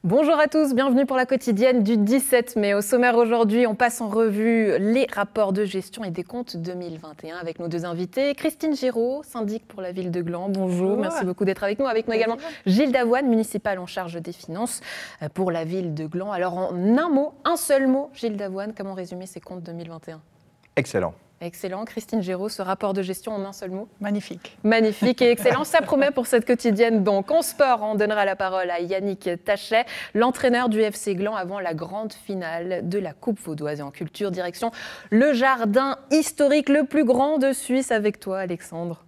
Bonjour à tous, bienvenue pour la quotidienne du 17 mai. Au sommaire aujourd'hui, on passe en revue les rapports de gestion et des comptes 2021 avec nos deux invités. Christine Giraud, syndic pour la ville de Gland. Bonjour, merci beaucoup d'être avec nous. Avec nous également Gilles Davoine, municipal en charge des finances pour la ville de Gland. Alors en un mot, un seul mot, Gilles Davoine, comment résumer ces comptes 2021 ? Excellent. Excellent. Christine Giraud, ce rapport de gestion en un seul mot ? Magnifique. Magnifique et excellent. Ça promet pour cette quotidienne. Donc, en sport, on donnera la parole à Yannick Tachet, l'entraîneur du FC Gland avant la grande finale de la Coupe Vaudoise. Et en culture, direction le jardin historique le plus grand de Suisse avec toi, Alexandre.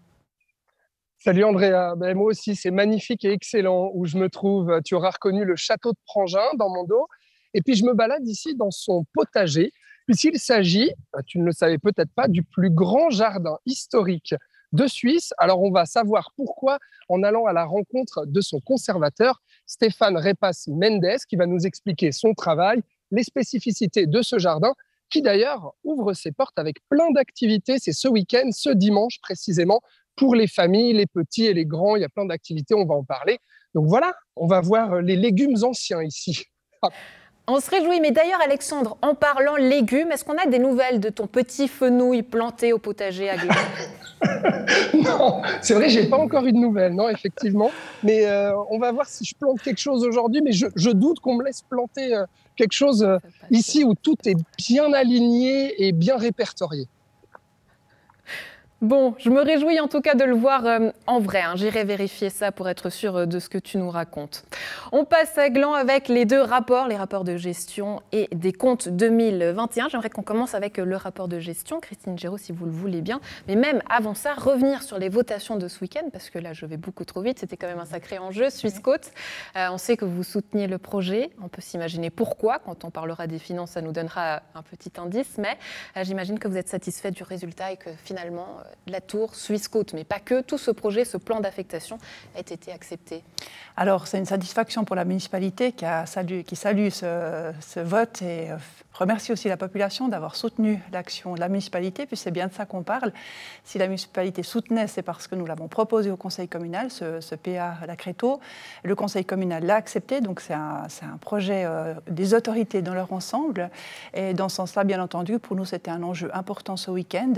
Salut Andrea, moi aussi c'est magnifique et excellent où je me trouve. Tu auras reconnu le château de Prangin dans mon dos. Et puis je me balade ici dans son potager, puisqu'il s'agit, tu ne le savais peut-être pas, du plus grand jardin historique de Suisse. Alors on va savoir pourquoi en allant à la rencontre de son conservateur, Stéphane Repas Mendes, qui va nous expliquer son travail, les spécificités de ce jardin, qui d'ailleurs ouvre ses portes avec plein d'activités. C'est ce week-end, ce dimanche précisément, pour les familles, les petits et les grands. Il y a plein d'activités, on va en parler. Donc voilà, on va voir les légumes anciens ici. On se réjouit, mais d'ailleurs Alexandre, en parlant légumes, est-ce qu'on a des nouvelles de ton petit fenouil planté au potager à Gland ? Non, c'est vrai, j'ai pas encore eu de nouvelles, non, effectivement. Mais on va voir si je plante quelque chose aujourd'hui, mais je doute qu'on me laisse planter quelque chose ici où tout est bien aligné et bien répertorié. Bon, je me réjouis en tout cas de le voir en vrai. J'irai vérifier ça pour être sûre de ce que tu nous racontes. On passe à Gland avec les deux rapports, les rapports de gestion et des comptes 2021. J'aimerais qu'on commence avec le rapport de gestion. Christine Giraud, si vous le voulez bien. Mais même avant ça, revenir sur les votations de ce week-end, parce que là, je vais beaucoup trop vite. C'était quand même un sacré enjeu, Suisse Côte. On sait que vous souteniez le projet. On peut s'imaginer pourquoi. Quand on parlera des finances, ça nous donnera un petit indice. Mais j'imagine que vous êtes satisfait du résultat et que finalement, la tour Suisse Côte, mais pas que, tout ce projet, ce plan d'affectation a été accepté. Alors, c'est une satisfaction pour la municipalité qui salue ce vote et remercie aussi la population d'avoir soutenu l'action de la municipalité, puis c'est bien de ça qu'on parle. Si la municipalité soutenait, c'est parce que nous l'avons proposé au conseil communal, ce PA Lacréto. Le conseil communal l'a accepté, donc c'est un projet des autorités dans leur ensemble. Et dans ce sens-là, bien entendu, pour nous, c'était un enjeu important ce week-end.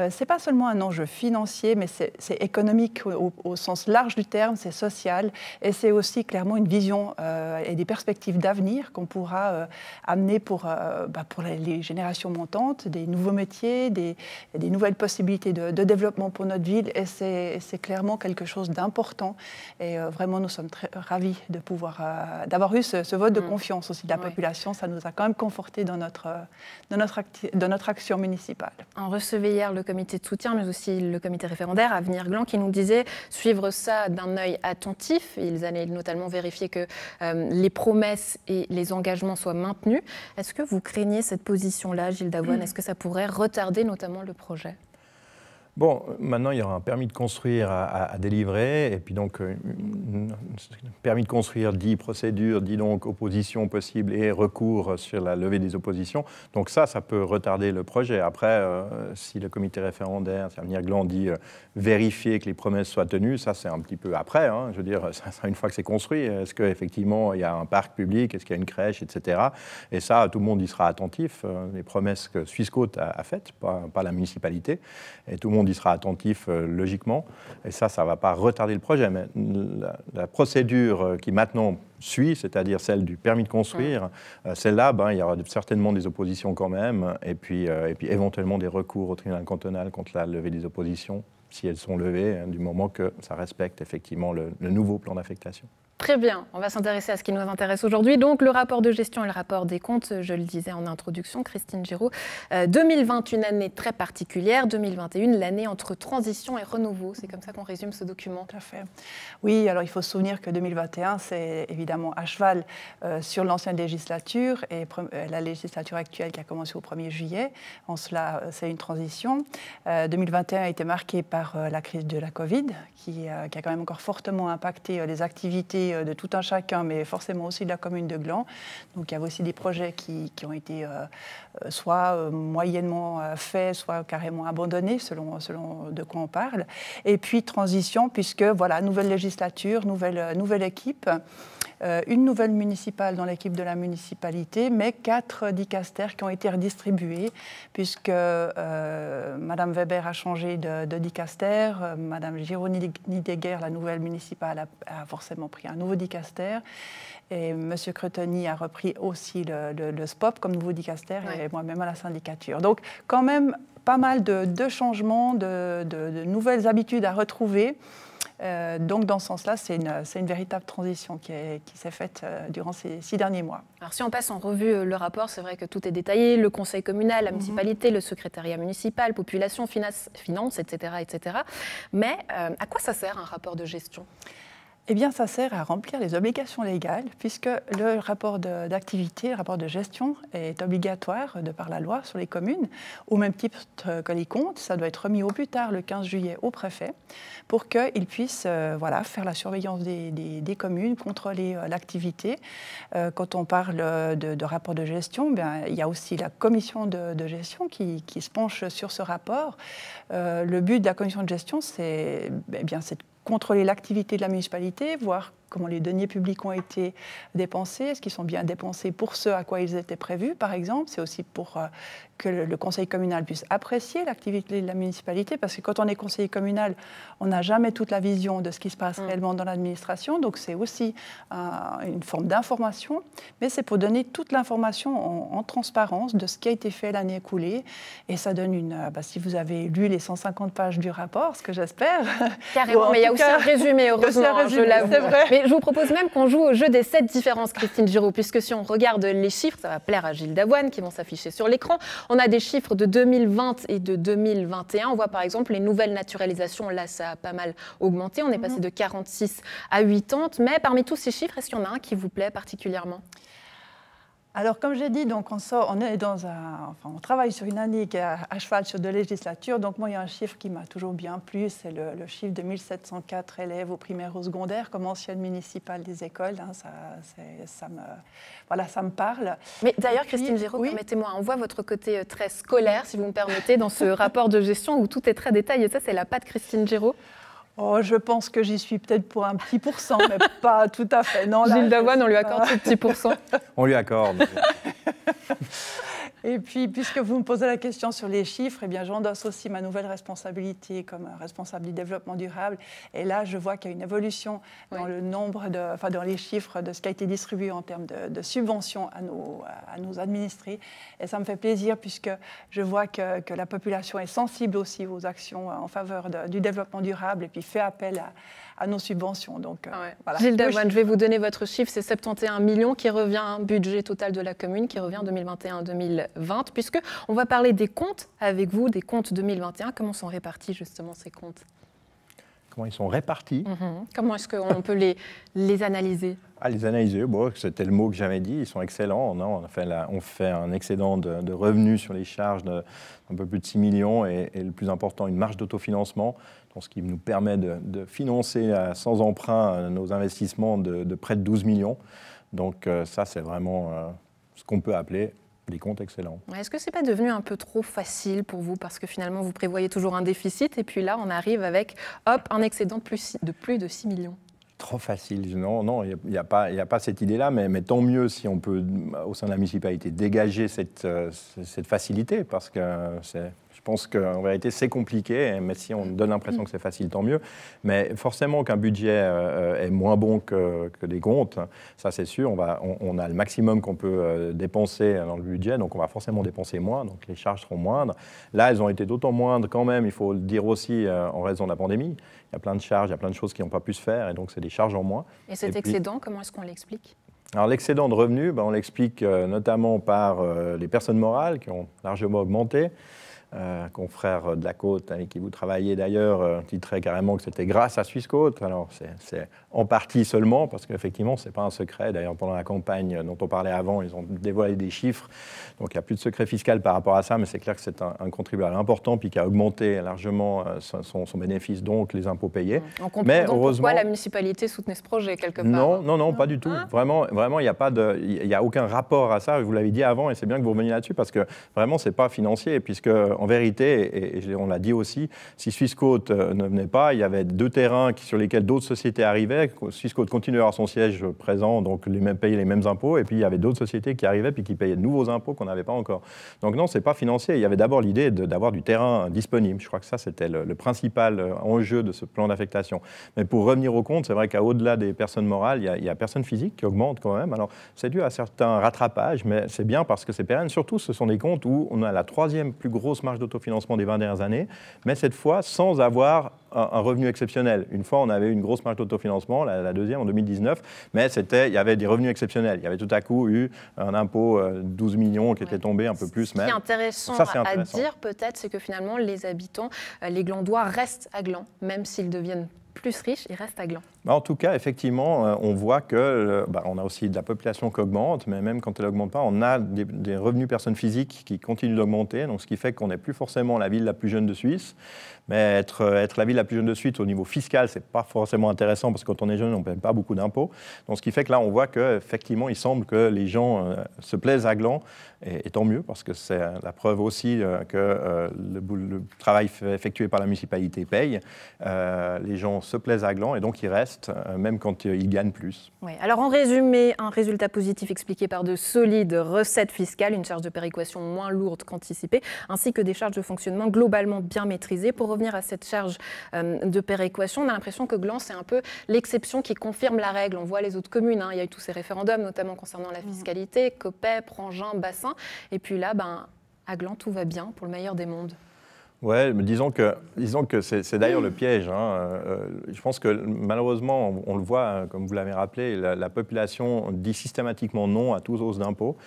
C'est pas seulement un enjeu financier, mais c'est économique au sens large du terme, c'est social, et c'est aussi clairement une vision et des perspectives d'avenir qu'on pourra amener pour les générations montantes, des nouveaux métiers, des nouvelles possibilités de développement pour notre ville, et c'est clairement quelque chose d'important. Et vraiment, nous sommes très ravis d'avoir eu ce vote de confiance aussi de la population. Ça nous a quand même conforté dans notre action municipale. On recevait hier le comité de soutien, mais aussi le comité référendaire Avenir Gland, qui nous disait suivre ça d'un œil attentif. Ils allaient notamment vérifier que les promesses et les engagements soient maintenus. Est-ce que vous craignez cette position-là, Gilles Davoine ? Est-ce que ça pourrait retarder notamment le projet ? Bon, maintenant, il y aura un permis de construire à délivrer. Et puis donc, permis de construire dit procédure, dit donc opposition possible et recours sur la levée des oppositions. Donc ça peut retarder le projet. Après, si le comité référendaire, si Avenir Gland dit vérifier que les promesses soient tenues, ça c'est un petit peu après. Je veux dire, ça, une fois que c'est construit, est-ce qu'effectivement il y a un parc public, est-ce qu'il y a une crèche, etc. Et ça, tout le monde y sera attentif. Les promesses que Suisse Côte a faites, pas la municipalité. Et tout le monde y sera attentif logiquement. Et ça ne va pas retarder le projet. Mais la procédure qui maintenant suit, c'est-à-dire celle du permis de construire, celle-là, il y aura certainement des oppositions quand même, et puis éventuellement des recours au tribunal cantonal contre la levée des oppositions, si elles sont levées, du moment que ça respecte effectivement le nouveau plan d'affectation. Très bien, on va s'intéresser à ce qui nous intéresse aujourd'hui. Donc le rapport de gestion et le rapport des comptes, je le disais en introduction, Christine Giraud. 2020, une année très particulière. 2021, l'année entre transition et renouveau. C'est comme ça qu'on résume ce document. Tout à fait. Oui, alors il faut se souvenir que 2021, c'est évidemment à cheval sur l'ancienne législature et la législature actuelle qui a commencé au 1er juillet. En cela, c'est une transition. 2021 a été marqué par la crise de la Covid qui a quand même encore fortement impacté les activités de tout un chacun, mais forcément aussi de la commune de Gland. Donc il y avait aussi des projets qui ont été soit moyennement faits, soit carrément abandonnés, selon de quoi on parle. Et puis transition, puisque voilà, nouvelle législature, nouvelle équipe. une nouvelle municipale dans l'équipe de la municipalité, mais 4 dicastères qui ont été redistribués, puisque Mme Weber a changé de dicaster, Mme Giraud-Nidegger, la nouvelle municipale, a forcément pris un nouveau dicaster, et M. Cretonny a repris aussi le SPOP comme nouveau dicaster, et moi-même à la syndicature. Donc quand même pas mal de changements, de nouvelles habitudes à retrouver. Donc, dans ce sens-là, c'est une véritable transition qui s'est faite durant ces 6 derniers mois. Alors, si on passe en revue le rapport, c'est vrai que tout est détaillé, le conseil communal, la municipalité, le secrétariat municipal, population, finances, etc., etc. Mais à quoi ça sert un rapport de gestion ? Eh bien, ça sert à remplir les obligations légales, puisque le rapport d'activité, le rapport de gestion est obligatoire de par la loi sur les communes, au même titre que les comptes. Ça doit être remis au plus tard le 15 juillet au préfet pour qu'il puisse faire la surveillance des communes, contrôler l'activité. Quand on parle de rapport de gestion, il y a aussi la commission de gestion qui se penche sur ce rapport. Le but de la commission de gestion, c'est de contrôler l'activité de la municipalité, voir comment les deniers publics ont été dépensés, est-ce qu'ils sont bien dépensés pour ce à quoi ils étaient prévus, par exemple. C'est aussi pour que le conseil communal puisse apprécier l'activité de la municipalité, parce que quand on est conseiller communal, on n'a jamais toute la vision de ce qui se passe réellement dans l'administration, donc c'est aussi une forme d'information, mais c'est pour donner toute l'information en transparence de ce qui a été fait l'année écoulée, et ça donne si vous avez lu les 150 pages du rapport, ce que j'espère... Carrément, mais il y a aussi un résumé, heureusement, je l'avoue. C'est vrai. Mais je vous propose même qu'on joue au jeu des 7 différences, Christine Giraud, puisque si on regarde les chiffres, ça va plaire à Gilles Davoine, qui vont s'afficher sur l'écran. On a des chiffres de 2020 et de 2021. On voit par exemple les nouvelles naturalisations. Là, ça a pas mal augmenté. On est passé de 46 à 80. Mais parmi tous ces chiffres, est-ce qu'il y en a un qui vous plaît particulièrement ? Alors, comme j'ai dit, donc on travaille sur une année qui est à cheval sur 2 législatures. Donc, moi, il y a un chiffre qui m'a toujours bien plu, c'est le chiffre de 1704 élèves au primaire au secondaire, comme ancienne municipale des écoles. Ça me parle. Mais d'ailleurs, Christine Giraud, permettez-moi, on voit votre côté très scolaire, si vous me permettez, dans ce rapport de gestion où tout est très détaillé. Ça, c'est la patte Christine Giraud. Oh, je pense que j'y suis peut-être pour un petit pourcent, mais pas tout à fait. Non, Gilles Davoine, on lui accorde ce petit pourcent. On lui accorde. Et puis, puisque vous me posez la question sur les chiffres, eh bien, j'endosse aussi ma nouvelle responsabilité comme responsable du développement durable. Et là, je vois qu'il y a une évolution dans le nombre dans les chiffres de ce qui a été distribué en termes de subventions à nos administrés. Et ça me fait plaisir puisque je vois que la population est sensible aussi aux actions en faveur du développement durable et puis fait appel à nos subventions. Donc, voilà. Gilles Davoine, je vais vous donner votre chiffre, c'est 71 millions qui revient à un budget total de la commune, qui revient en 2021-2020, puisque on va parler des comptes avec vous, des comptes 2021. Comment sont répartis justement ces comptes ? Comment ils sont répartis ? Comment est-ce qu'on peut les analyser ? Les analyser, c'était le mot que j'avais dit, ils sont excellents. On fait un excédent de revenus sur les charges d'un peu plus de 6 millions et le plus important, une marge d'autofinancement, ce qui nous permet de financer sans emprunt nos investissements de près de 12 millions. Donc ça, c'est vraiment ce qu'on peut appeler des comptes excellents. Est-ce que ce n'est pas devenu un peu trop facile pour vous parce que finalement, vous prévoyez toujours un déficit et puis là, on arrive avec un excédent de plus de 6 millions ? Trop facile. Non, il n'y a pas cette idée-là, mais tant mieux si on peut, au sein de la municipalité, dégager cette facilité, parce que je pense qu'en vérité, c'est compliqué, mais si on donne l'impression que c'est facile, tant mieux. Mais forcément qu'un budget est moins bon que des comptes, ça c'est sûr. On a le maximum qu'on peut dépenser dans le budget, donc on va forcément dépenser moins, donc les charges seront moindres. Là, elles ont été d'autant moindres quand même, il faut le dire aussi, en raison de la pandémie. Il y a plein de charges, il y a plein de choses qui n'ont pas pu se faire, et donc c'est des charges en moins. Et cet excédent, comment est-ce qu'on l'explique ? Alors l'excédent de revenus, on l'explique notamment par les personnes morales qui ont largement augmenté. Confrère de la Côte avec qui vous travaillez d'ailleurs titrait carrément que c'était grâce à Suisse Côte. Alors c'est en partie seulement, parce qu'effectivement ce n'est pas un secret. D'ailleurs pendant la campagne dont on parlait avant, ils ont dévoilé des chiffres, donc il n'y a plus de secret fiscal par rapport à ça, mais c'est clair que c'est un contribuable important puis qui a augmenté largement son bénéfice, donc les impôts payés. On comprend donc pourquoi la municipalité soutenait ce projet quelque part. Non, pas du tout. Vraiment, il n'y a aucun rapport à ça. Je vous l'avais dit avant et c'est bien que vous reveniez là-dessus parce que vraiment c'est pas financier, puisque en vérité, et on l'a dit aussi, si Swissquote ne venait pas, il y avait 2 terrains sur lesquels d'autres sociétés arrivaient. Swissquote continuait à avoir son siège présent, donc payer les mêmes impôts, et puis il y avait d'autres sociétés qui arrivaient puis qui payaient de nouveaux impôts qu'on n'avait pas encore. Donc non, c'est pas financier. Il y avait d'abord l'idée d'avoir du terrain disponible. Je crois que ça, c'était le principal enjeu de ce plan d'affectation. Mais pour revenir au compte, c'est vrai qu'au-delà des personnes morales, il y a personnes physiques qui augmentent quand même. Alors, c'est dû à certains rattrapages, mais c'est bien parce que c'est pérenne. Surtout, ce sont des comptes où on a la 3e plus grosse marge d'autofinancement des 20 dernières années, mais cette fois sans avoir un revenu exceptionnel. Une fois, on avait une grosse marge d'autofinancement, la 2e en 2019, mais il y avait des revenus exceptionnels. Il y avait tout à coup eu un impôt 12 millions qui était tombé, un peu plus même. Ce qui est intéressant, à dire peut-être, c'est que finalement, les habitants, les Glandois restent à Gland, même s'ils deviennent plus riches, ils restent à Gland. En tout cas, effectivement, on voit que on a aussi de la population qui augmente, mais même quand elle n'augmente pas, on a des revenus personnes physiques qui continuent d'augmenter, donc ce qui fait qu'on n'est plus forcément la ville la plus jeune de Suisse. Mais être la ville la plus jeune de Suisse au niveau fiscal, c'est pas forcément intéressant parce que quand on est jeune, on ne paie pas beaucoup d'impôts. Donc ce qui fait que là, on voit qu'effectivement, il semble que les gens se plaisent à Gland, et tant mieux parce que c'est la preuve aussi que le travail effectué par la municipalité paye. Les gens se plaisent à Gland et donc ils restent, même quand ils gagnent plus. Oui. Alors en résumé, un résultat positif expliqué par de solides recettes fiscales, une charge de péréquation moins lourde qu'anticipée, ainsi que des charges de fonctionnement globalement bien maîtrisées. Pour revenir à cette charge de péréquation, on a l'impression que Gland, c'est un peu l'exception qui confirme la règle. On voit les autres communes, il y a eu tous ces référendums, notamment concernant la fiscalité, Coppet, Prangin, Bassin. Et puis là, à Gland, tout va bien pour le meilleur des mondes. Oui, mais disons que c'est d'ailleurs le piège. Je pense que malheureusement, on le voit, comme vous l'avez rappelé, la population dit systématiquement non à toute hausse d'impôts.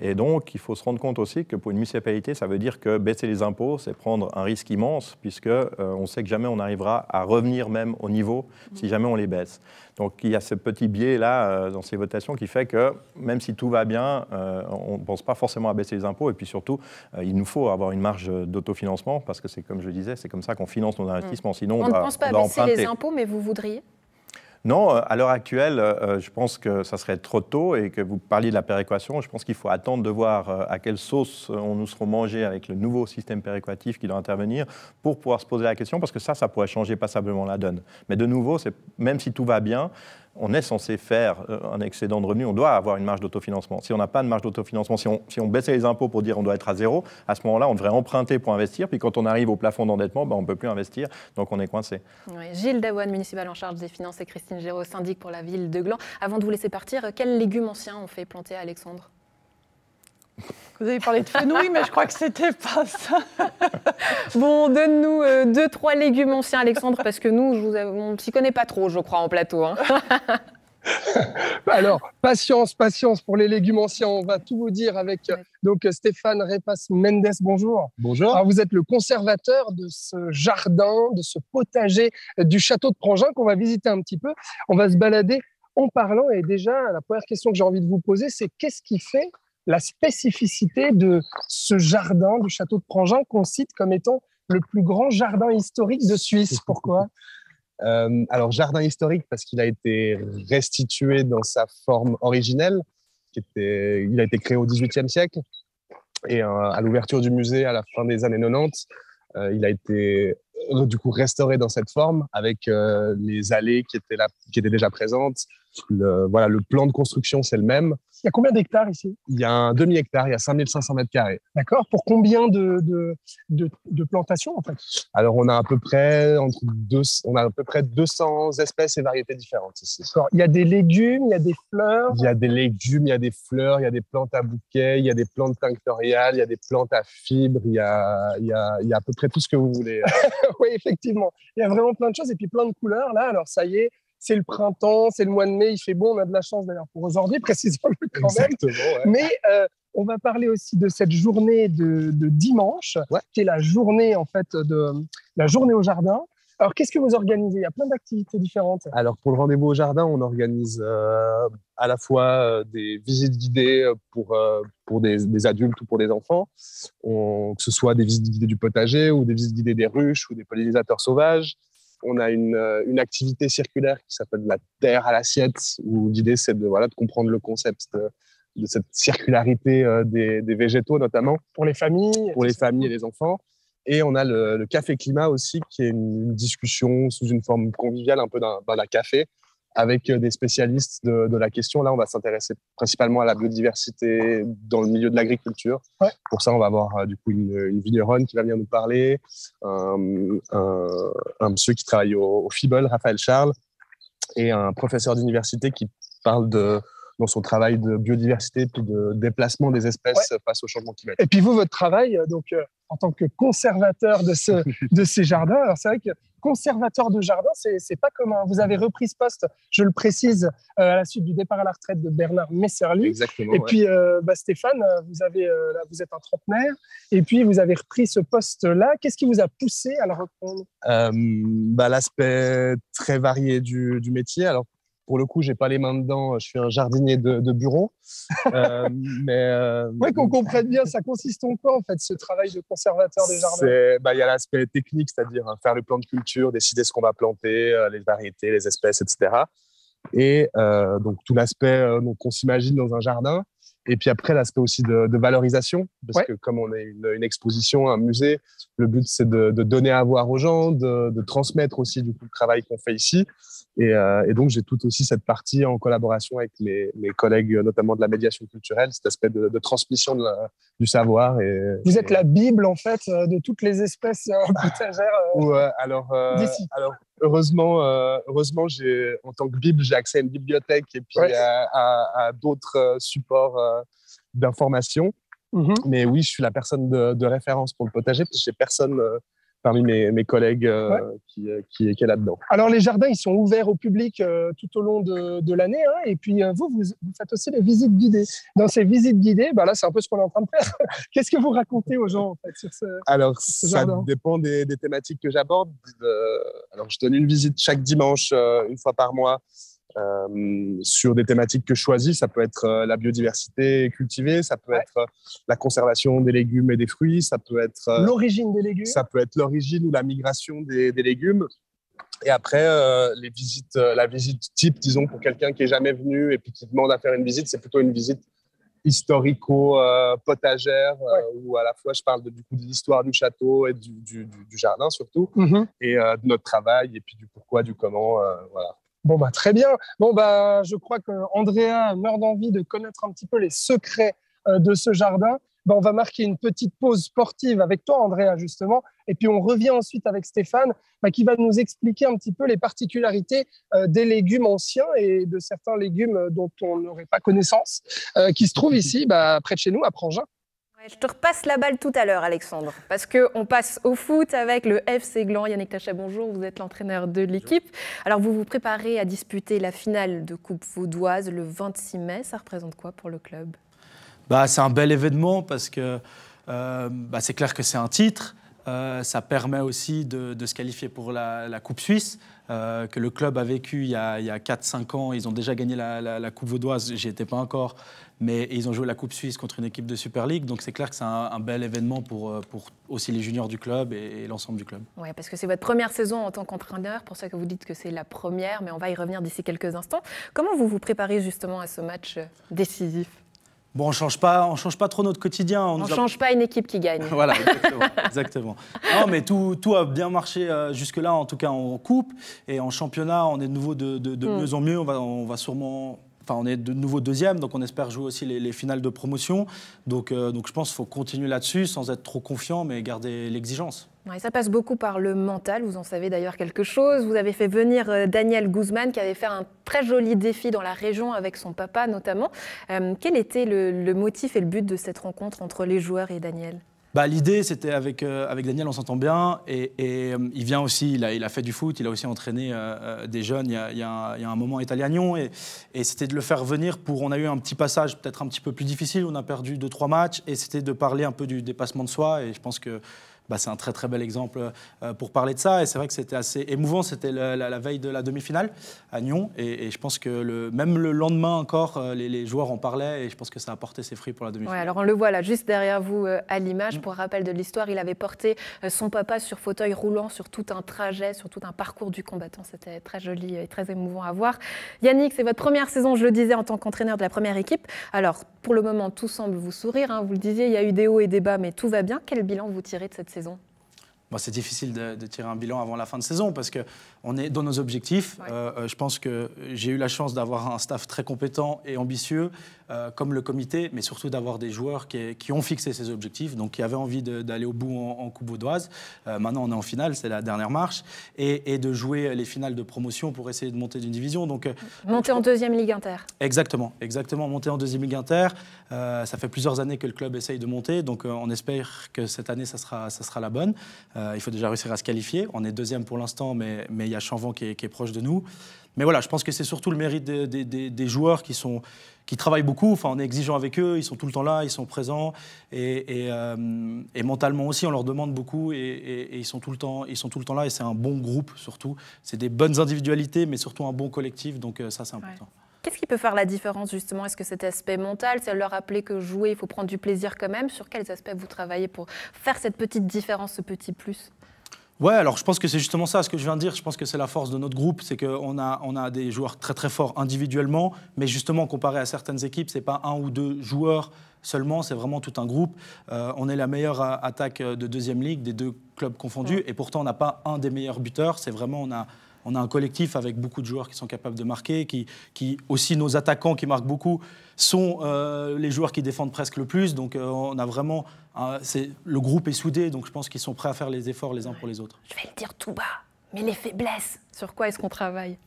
Et donc, il faut se rendre compte aussi que pour une municipalité, ça veut dire que baisser les impôts, c'est prendre un risque immense, puisqu'on sait que jamais on arrivera à revenir même au niveau si jamais on les baisse. Donc, il y a ce petit biais-là dans ces votations qui fait que même si tout va bien, on ne pense pas forcément à baisser les impôts. Et puis surtout, il nous faut avoir une marge d'autofinancement, parce que c'est comme je le disais, c'est comme ça qu'on finance nos investissements. Sinon, on ne pense pas à baisser les impôts, mais vous voudriez ? Non, à l'heure actuelle, je pense que ça serait trop tôt et que vous parliez de la péréquation. Je pense qu'il faut attendre de voir à quelle sauce on nous serons mangés avec le nouveau système péréquatif qui doit intervenir pour pouvoir se poser la question, parce que ça pourrait changer passablement la donne. Mais de nouveau, même si tout va bien, on est censé faire un excédent de revenus, on doit avoir une marge d'autofinancement. Si on n'a pas de marge d'autofinancement, si on baissait les impôts pour dire on doit être à zéro, à ce moment-là, on devrait emprunter pour investir, puis quand on arrive au plafond d'endettement, on ne peut plus investir, donc on est coincé. Oui. Gilles Daouane, municipal en charge des finances, et Christine Géraud, syndic pour la ville de Gland. Avant de vous laisser partir, quels légumes anciens ont fait planter à Alexandre ? Vous avez parlé de fenouil, mais je crois que c'était pas ça. Bon, donne-nous 2-3 légumes anciens, Alexandre, parce que nous, on ne s'y connaît pas trop, je crois, en plateau. Alors, patience pour les légumes anciens. On va tout vous dire avec donc Stéphane Repas Mendes. Bonjour. Bonjour. Alors, vous êtes le conservateur de ce jardin, de ce potager du château de Prangin qu'on va visiter un petit peu. On va se balader en parlant. Et déjà, la première question que j'ai envie de vous poser, c'est qu'est-ce qui fait la spécificité de ce jardin du château de Prangin qu'on cite comme étant le plus grand jardin historique de Suisse? Pourquoi? Alors, jardin historique parce qu'il a été restitué dans sa forme originelle. Il a été créé au XVIIIe siècle. Et à l'ouverture du musée à la fin des années 90, il a été du coup restauré dans cette forme avec les allées qui étaient déjà présentes. Le plan de construction, c'est le même. Il y a combien d'hectares ici? Il y a un demi-hectare, il y a 5500 mètres carrés. D'accord. Pour combien de plantations, en fait? Alors, on a à peu près 200 espèces et variétés différentes ici. D'accord. Il y a des légumes, il y a des fleurs. Il y a des légumes, il y a des fleurs, il y a des plantes à bouquets, il y a des plantes tinctoriales, il y a des plantes à fibres, il y a à peu près tout ce que vous voulez. Oui, effectivement. Il y a vraiment plein de choses et puis plein de couleurs. Là, alors ça y est, c'est le printemps, c'est le mois de mai, il fait beau. On a de la chance d'ailleurs pour aujourd'hui, précisons-le quand même. Exactement, ouais. Mais on va parler aussi de cette journée de dimanche, qui est la journée en fait la journée au jardin. Alors, qu'est-ce que vous organisez? Il y a plein d'activités différentes. Alors, pour le rendez-vous au jardin, on organise à la fois des visites guidées pour des adultes ou pour des enfants, que ce soit des visites guidées du potager ou des visites guidées des ruches ou des pollinisateurs sauvages. On a une activité circulaire qui s'appelle la terre à l'assiette, où l'idée, c'est de comprendre le concept de cette circularité des végétaux, notamment. Pour les familles. Pour les familles et les enfants. Et on a le Café Climat aussi, qui est une discussion sous une forme conviviale, un peu dans la café, avec des spécialistes de la question. Là, on va s'intéresser principalement à la biodiversité dans le milieu de l'agriculture. Ouais. Pour ça, on va avoir du coup une vigneronne qui va venir nous parler, un monsieur qui travaille au FIBOL, Raphaël Charles, et un professeur d'université qui parle dans son travail de biodiversité puis de déplacement des espèces face au changement climatique. Et puis vous, votre travail, en tant que conservateur de ces jardins, alors c'est vrai que conservateur de jardin, c'est pas commun. Vous avez repris ce poste, je le précise, à la suite du départ à la retraite de Bernard Messerly. Exactement. Et puis, Stéphane, vous êtes un trentenaire, et puis vous avez repris ce poste-là. Qu'est-ce qui vous a poussé à le reprendre ? L'aspect très varié du métier. Alors, pour le coup, j'ai pas les mains dedans. Je suis un jardinier de bureau. Oui, qu'on comprenne bien, ça consiste en quoi, en fait, ce travail de conservateur des jardins ? Il y a l'aspect technique, c'est-à-dire faire le plan de culture, décider ce qu'on va planter, les variétés, les espèces, etc. Et donc, tout l'aspect qu'on s'imagine dans un jardin. Et puis après, l'aspect aussi de valorisation, parce que comme on est une exposition, un musée, le but, c'est de donner à voir aux gens, de transmettre aussi du coup, le travail qu'on fait ici. Et donc, j'ai tout aussi cette partie en collaboration avec mes collègues, notamment de la médiation culturelle, cet aspect de transmission du savoir. Vous êtes la Bible, en fait, de toutes les espèces potagères d'ici. Alors, heureusement, en tant que Bible, j'ai accès à une bibliothèque et puis à d'autres supports d'information. Mais oui, je suis la personne de référence pour le potager parce que j'ai personne parmi mes collègues qui est là-dedans. Alors, les jardins, ils sont ouverts au public tout au long de l'année. Hein, et puis, vous faites aussi les visites guidées. Dans ces visites guidées, là, c'est un peu ce qu'on est en train de faire. Qu'est-ce que vous racontez aux gens, en fait, sur ce jardin ? Ça dépend des thématiques que j'aborde. Alors, je donne une visite chaque dimanche, une fois par mois, sur des thématiques que je choisis. Ça peut être la biodiversité cultivée, ça peut être la conservation des légumes et des fruits, ça peut être l'origine des légumes, ça peut être l'origine ou la migration des légumes. Et après, la visite type, disons, pour quelqu'un qui n'est jamais venu et puis qui demande à faire une visite, c'est plutôt une visite historico-potagère, où à la fois je parle de l'histoire du château et du jardin surtout, et de notre travail, et puis du pourquoi, du comment, voilà. Bon, très bien. Bon, je crois qu'Andrea meurt d'envie de connaître un petit peu les secrets de ce jardin. On va marquer une petite pause sportive avec toi, Andrea, justement. Et puis, on revient ensuite avec Stéphane, qui va nous expliquer un petit peu les particularités des légumes anciens et de certains légumes dont on n'aurait pas connaissance, qui se trouvent ici, près de chez nous, à Prangin. Je te repasse la balle tout à l'heure, Alexandre, parce qu'on passe au foot avec le FC Gland. Yannick Tachet, bonjour, vous êtes l'entraîneur de l'équipe. Alors, vous vous préparez à disputer la finale de Coupe Vaudoise le 26 mai. Ça représente quoi pour le club ? C'est un bel événement parce que c'est clair que c'est un titre. Ça permet aussi de se qualifier pour la Coupe Suisse, que le club a vécu il y a 4-5 ans. Ils ont déjà gagné la Coupe Vaudoise, j'y étais pas encore, mais ils ont joué la Coupe Suisse contre une équipe de Super League. Donc c'est clair que c'est un bel événement pour aussi les juniors du club et l'ensemble du club. Oui, parce que c'est votre première saison en tant qu'entraîneur, pour ça que vous dites que c'est la première, mais on va y revenir d'ici quelques instants. Comment vous vous préparez justement à ce match décisif ? On ne change pas trop notre quotidien. On ne change pas une équipe qui gagne. Voilà, exactement. Non, mais tout a bien marché jusque-là, en tout cas en coupe. Et en championnat, on est de nouveau de mieux en mieux. On va sûrement... on est de nouveau deuxième, donc on espère jouer aussi les finales de promotion. Donc je pense qu'il faut continuer là-dessus sans être trop confiant, mais garder l'exigence. Ouais, ça passe beaucoup par le mental, vous en savez d'ailleurs quelque chose. Vous avez fait venir Daniel Guzman qui avait fait un très joli défi dans la région avec son papa notamment. Quel était le motif et le but de cette rencontre entre les joueurs et Daniel ? L'idée, c'était avec Daniel, on s'entend bien. Et il vient aussi, il a fait du foot, il a aussi entraîné des jeunes il y a un moment à Italiagnon. Et c'était de le faire venir on a eu un petit passage peut-être un petit peu plus difficile, on a perdu 2-3 matchs. Et c'était de parler un peu du dépassement de soi. Et je pense que c'est un très très bel exemple pour parler de ça. Et c'est vrai que c'était assez émouvant. C'était la veille de la demi-finale à Nyon. Et je pense que même le lendemain encore, les joueurs en parlaient. Et je pense que ça a porté ses fruits pour la demi-finale. Ouais, alors on le voit là, juste derrière vous à l'image. Pour rappel de l'histoire, il avait porté son papa sur fauteuil roulant sur tout un trajet, sur tout un parcours du combattant. C'était très joli et très émouvant à voir. Yannick, c'est votre première saison, je le disais, en tant qu'entraîneur de la première équipe. Alors, pour le moment, tout semble vous sourire. Vous le disiez, il y a eu des hauts et des bas, mais tout va bien. Quel bilan vous tirez de cette saison ? Bon, c'est difficile de tirer un bilan avant la fin de saison parce qu'on est dans nos objectifs. Ouais. Je pense que j'ai eu la chance d'avoir un staff très compétent et ambitieux, comme le comité, mais surtout d'avoir des joueurs qui ont fixé ces objectifs, donc qui avaient envie d'aller au bout en Coupe Vaudoise. Maintenant, on est en finale, c'est la dernière marche, et de jouer les finales de promotion pour essayer de monter d'une division. Donc, monter en deuxième Ligue Inter. Exactement, monter en deuxième Ligue Inter. Ça fait plusieurs années que le club essaye de monter, donc on espère que cette année, ça sera la bonne. Il faut déjà réussir à se qualifier. On est deuxième pour l'instant, mais il y a Chanvan qui est proche de nous. Mais voilà, je pense que c'est surtout le mérite des joueurs qui travaillent beaucoup. Enfin, on est exigeant avec eux, ils sont tout le temps là, ils sont présents. Et mentalement aussi, on leur demande beaucoup et ils sont tout le temps là. Et c'est un bon groupe, surtout. C'est des bonnes individualités, mais surtout un bon collectif. Donc ça, c'est important. Ouais. Qu'est-ce qui peut faire la différence, justement? Est-ce que cet aspect mental, c'est leur rappeler que jouer, il faut prendre du plaisir quand même? Sur quels aspects vous travaillez pour faire cette petite différence, ce petit plus? Ouais, alors je pense que c'est justement ça, ce que je viens de dire. Je pense que c'est la force de notre groupe, c'est qu'on a des joueurs très très forts individuellement, mais justement, comparé à certaines équipes, c'est pas un ou deux joueurs seulement, c'est vraiment tout un groupe. On est la meilleure attaque de deuxième ligue, des deux clubs confondus, et pourtant on n'a pas un des meilleurs buteurs. C'est vraiment, on a un collectif avec beaucoup de joueurs qui sont capables de marquer, qui aussi nos attaquants qui marquent beaucoup sont les joueurs qui défendent presque le plus. Donc on a vraiment, le groupe est soudé, donc je pense qu'ils sont prêts à faire les efforts les uns pour les autres. Je vais le dire tout bas, mais les faiblesses, sur quoi est-ce qu'on travaille?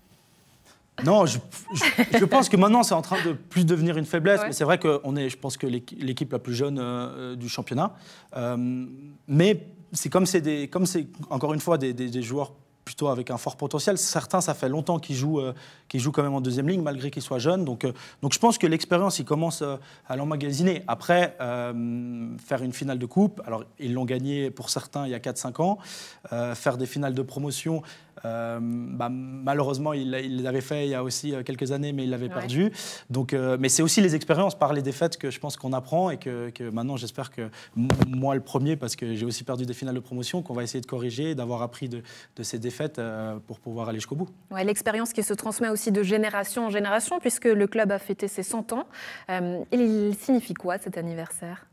Non, je pense que maintenant c'est en train de plus devenir une faiblesse, mais c'est vrai qu'on est, je pense que l'équipe la plus jeune du championnat. Mais c'est comme c'est encore une fois des joueurs plutôt avec un fort potentiel. Certains, ça fait longtemps qu'ils jouent quand même en deuxième ligne, malgré qu'ils soient jeunes. Donc je pense que l'expérience, ils commencent à l'emmagasiner. Après, faire une finale de coupe, alors ils l'ont gagné pour certains il y a 4-5 ans. Faire des finales de promotion, malheureusement, il l'avait fait il y a aussi quelques années, mais il l'avait perdu. Donc, mais c'est aussi les expériences par les défaites que je pense qu'on apprend et que maintenant, j'espère que moi, le premier, parce que j'ai aussi perdu des finales de promotion, qu'on va essayer de corriger, d'avoir appris de ces défaites pour pouvoir aller jusqu'au bout. Ouais, l'expérience qui se transmet aussi de génération en génération, puisque le club a fêté ses 100 ans. Il signifie quoi cet anniversaire?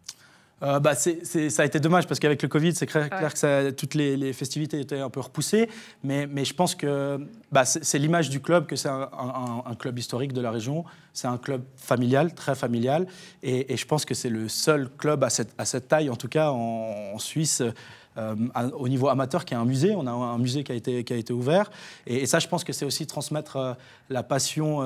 Ça a été dommage parce qu'avec le Covid, c'est clair que toutes les festivités étaient un peu repoussées. Mais je pense que c'est l'image du club, que c'est un club historique de la région. C'est un club familial, très familial. Et je pense que c'est le seul club à cette taille, en tout cas en Suisse, au niveau amateur, qui a un musée. On a un musée qui a été ouvert. Et ça, je pense que c'est aussi transmettre la passion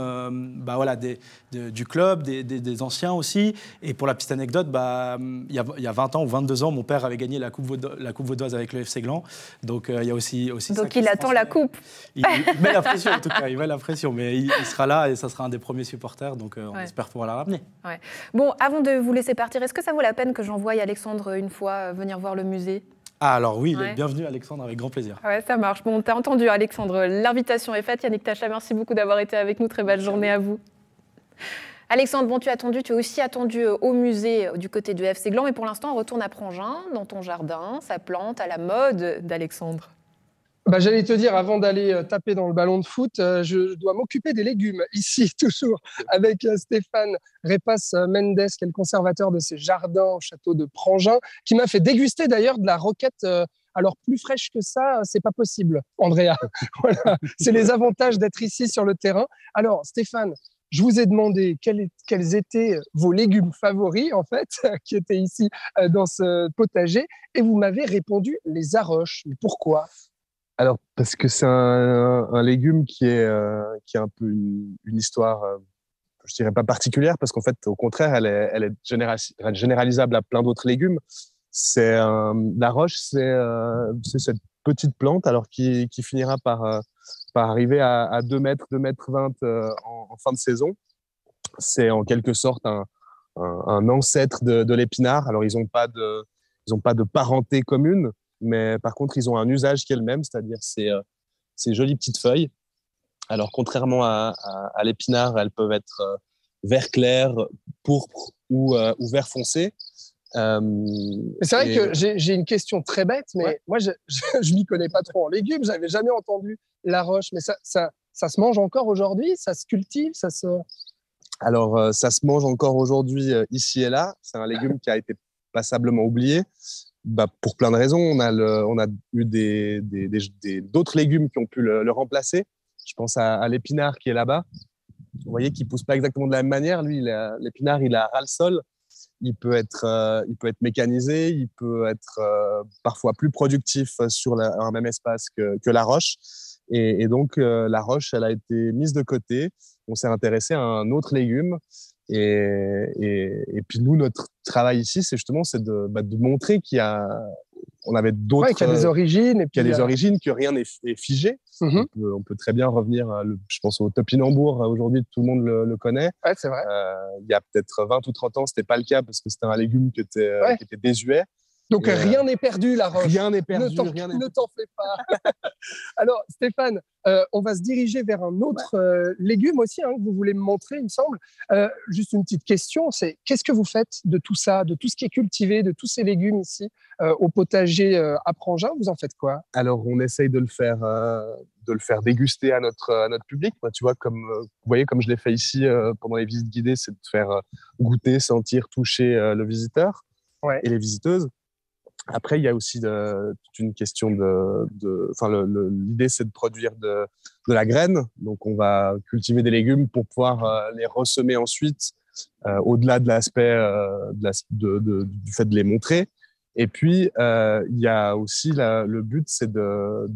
du club, des anciens aussi. Et pour la petite anecdote, il y a 20 ans ou 22 ans, mon père avait gagné la Coupe Vaudoise avec le FC Gland. Donc il y a aussi donc ça il attend la coupe. Il met la pression, en tout cas. Il met la pression. Mais il sera là et ça sera un des premiers supporters. Donc on espère pouvoir la ramener. Ouais. Bon, avant de vous laisser partir, est-ce que ça vaut la peine que j'envoie Alexandre une fois venir voir le musée? Ah alors oui, bienvenue Alexandre, avec grand plaisir. Ouais, ça marche. Bon, t'as entendu Alexandre, l'invitation est faite. Yannick Tacha, merci beaucoup d'avoir été avec nous. Très belle journée à vous. Alexandre, bon, tu es aussi attendu au musée du côté du FC Gland, mais pour l'instant, on retourne à Prangin, dans ton jardin, ça plante à la mode d'Alexandre. J'allais te dire, avant d'aller taper dans le ballon de foot, je dois m'occuper des légumes, ici, toujours, avec Stéphane Repas Mendes, qui est le conservateur de ces jardins au château de Prangin, qui m'a fait déguster d'ailleurs de la roquette. Alors, plus fraîche que ça, c'est pas possible, Andrea. Voilà, c'est les avantages d'être ici sur le terrain. Alors, Stéphane, je vous ai demandé quels étaient vos légumes favoris, en fait, qui étaient ici dans ce potager, et vous m'avez répondu les aroches. Mais pourquoi ? Alors, parce que c'est un légume qui a un peu une histoire, je dirais pas particulière, parce qu'en fait, au contraire, elle est généralisable à plein d'autres légumes. La roche, c'est cette petite plante, alors qui finira par arriver à 2 mètres, 2,20 mètres en fin de saison. C'est en quelque sorte un ancêtre de l'épinard. Alors, ils n'ont pas de parenté commune, mais par contre, ils ont un usage qui est le même, c'est-à-dire ces jolies petites feuilles. Alors, contrairement à l'épinard, elles peuvent être vert clair, pourpre ou vert foncé. C'est vrai que j'ai une question très bête, mais moi, je m'y connais pas trop en légumes. J'avais jamais entendu la roche, mais ça se mange encore aujourd'hui? Ça se cultive? Alors, ça se mange encore aujourd'hui ici et là. C'est un légume qui a été passablement oublié. Pour plein de raisons. On a eu d'autres légumes qui ont pu le remplacer. Je pense à l'épinard qui est là-bas. Vous voyez qu'il ne pousse pas exactement de la même manière. Lui, l'épinard, il a ras le sol. Il peut être mécanisé. Il peut être parfois plus productif sur un même espace que la roche. Et donc, la roche, elle a été mise de côté. On s'est intéressé à un autre légume. Et puis, nous, notre travail ici, c'est justement de montrer on avait d'autres. Qu'il y a des origines. Qu'il y a des origines, que rien n'est figé. On peut très bien revenir, je pense, au topinambour. Aujourd'hui, tout le monde le connaît. Ouais, c'est vrai. Il y a peut-être 20 ou 30 ans, ce n'était pas le cas parce que c'était un légume qui était désuet. Donc, rien n'est perdu, la roche. Rien n'est perdu. Ne t'en fais pas. Alors, Stéphane, on va se diriger vers un autre légume aussi que vous voulez me montrer, il me semble. Juste une petite question, c'est qu'est-ce que vous faites de tout ça, de tout ce qui est cultivé, de tous ces légumes ici au potager à Prangin? Vous en faites quoi? Alors, on essaye de le faire déguster à notre public. Moi, tu vois, vous voyez, comme je l'ai fait ici pendant les visites guidées, c'est de faire goûter, sentir, toucher le visiteur et les visiteuses. Après, il y a aussi toute une question l'idée, c'est de produire de la graine. Donc, on va cultiver des légumes pour pouvoir les ressemer ensuite, au-delà de l'aspect du fait de les montrer. Et puis, il y a aussi le but, c'est de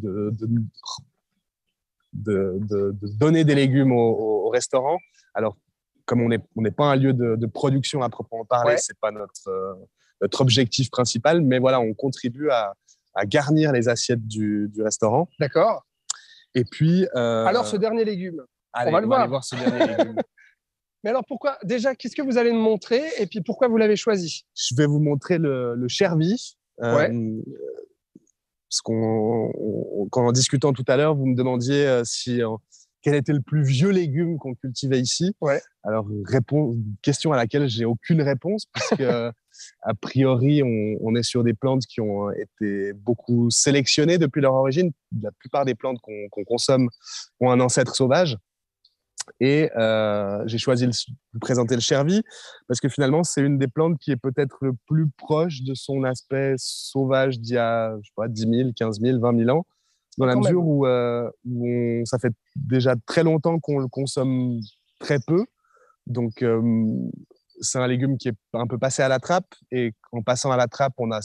donner des légumes au restaurant. Alors, comme on n'est pas un lieu de production à proprement parler, c'est pas notre objectif principal, mais voilà, on contribue à garnir les assiettes du restaurant. D'accord. Et puis... alors, ce dernier légume, on va aller voir ce dernier légume. Mais alors, déjà, qu'est-ce que vous allez me montrer et puis pourquoi vous l'avez choisi? Je vais vous montrer le chervi. Parce qu'en discutant tout à l'heure, vous me demandiez quel était le plus vieux légume qu'on cultivait ici. Alors, question à laquelle j'ai aucune réponse, puisque a priori, on est sur des plantes qui ont été beaucoup sélectionnées depuis leur origine. La plupart des plantes qu'on consomme ont un ancêtre sauvage. Et j'ai choisi de vous présenter le chervi parce que finalement, c'est une des plantes qui est peut-être le plus proche de son aspect sauvage d'il y a 10 000, 15 000, 20 000 ans. Dans la mesure où ça fait déjà très longtemps qu'on le consomme très peu. Donc, c'est un légume qui est un peu passé à la trappe. Et en passant à la trappe, on l'a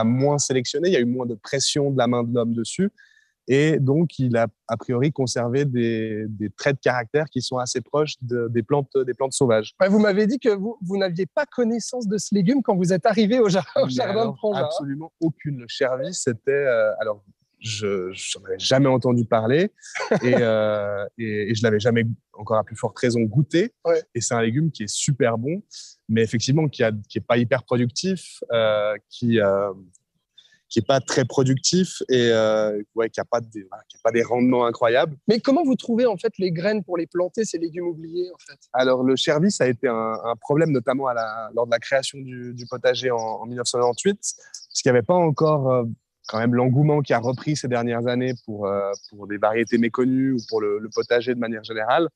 moins sélectionné. Il y a eu moins de pression de la main de l'homme dessus. Et donc, il a a priori conservé des traits de caractère qui sont assez proches des plantes sauvages. Vous m'avez dit que vous n'aviez pas connaissance de ce légume quand vous êtes arrivé au jardin de Prangin. Absolument aucune. Le chervi, c'était... je n'en avais jamais entendu parler et je l'avais jamais, encore à plus forte raison, goûté. Et c'est un légume qui est super bon, mais effectivement qui est pas hyper productif, qui est pas très productif et qui a pas des rendements incroyables. Mais comment vous trouvez en fait les graines pour les planter, ces légumes oubliés en fait? Alors le chervi, ça a été un problème notamment lors de la création du potager en 1998, parce qu'il n'y avait pas encore quand même l'engouement qui a repris ces dernières années pour des variétés méconnues ou pour le potager de manière générale.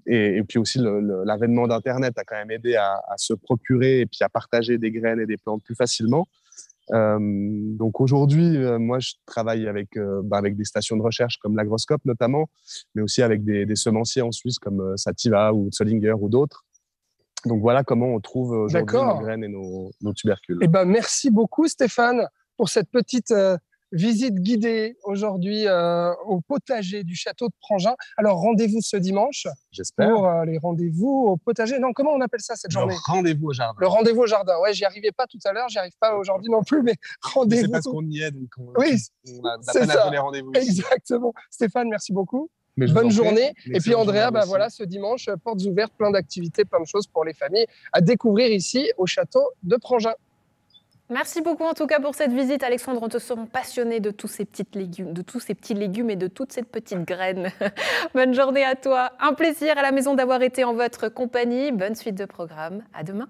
Et puis aussi, l'avènement d'Internet a quand même aidé à se procurer et puis à partager des graines et des plantes plus facilement. Donc aujourd'hui, moi, je travaille avec des stations de recherche comme l'Agroscope notamment, mais aussi avec des semenciers en Suisse comme Sativa ou Zollinger ou d'autres. Donc voilà comment on trouve aujourd'hui nos graines et nos tubercules. Merci beaucoup Stéphane pour cette petite visite guidée aujourd'hui au potager du château de Prangin. Alors, rendez-vous ce dimanche. J'espère. Pour les rendez-vous au potager. Non, comment on appelle ça cette journée? Le rendez-vous au jardin. Le rendez-vous au jardin. Ouais, j'y arrivais pas tout à l'heure, j'y arrive pas aujourd'hui non plus, mais rendez-vous. C'est parce qu'on y est, donc on a peine à donner rendez-vous. Exactement. Stéphane, merci beaucoup. Bonne journée. Et puis Andrea, ce dimanche, portes ouvertes, plein d'activités, plein de choses pour les familles à découvrir ici au château de Prangin. Merci beaucoup en tout cas pour cette visite, Alexandre. On te sera passionné de tous ces petits légumes et de toute cette petite graine. Bonne journée à toi. Un plaisir à la maison d'avoir été en votre compagnie. Bonne suite de programme. À demain.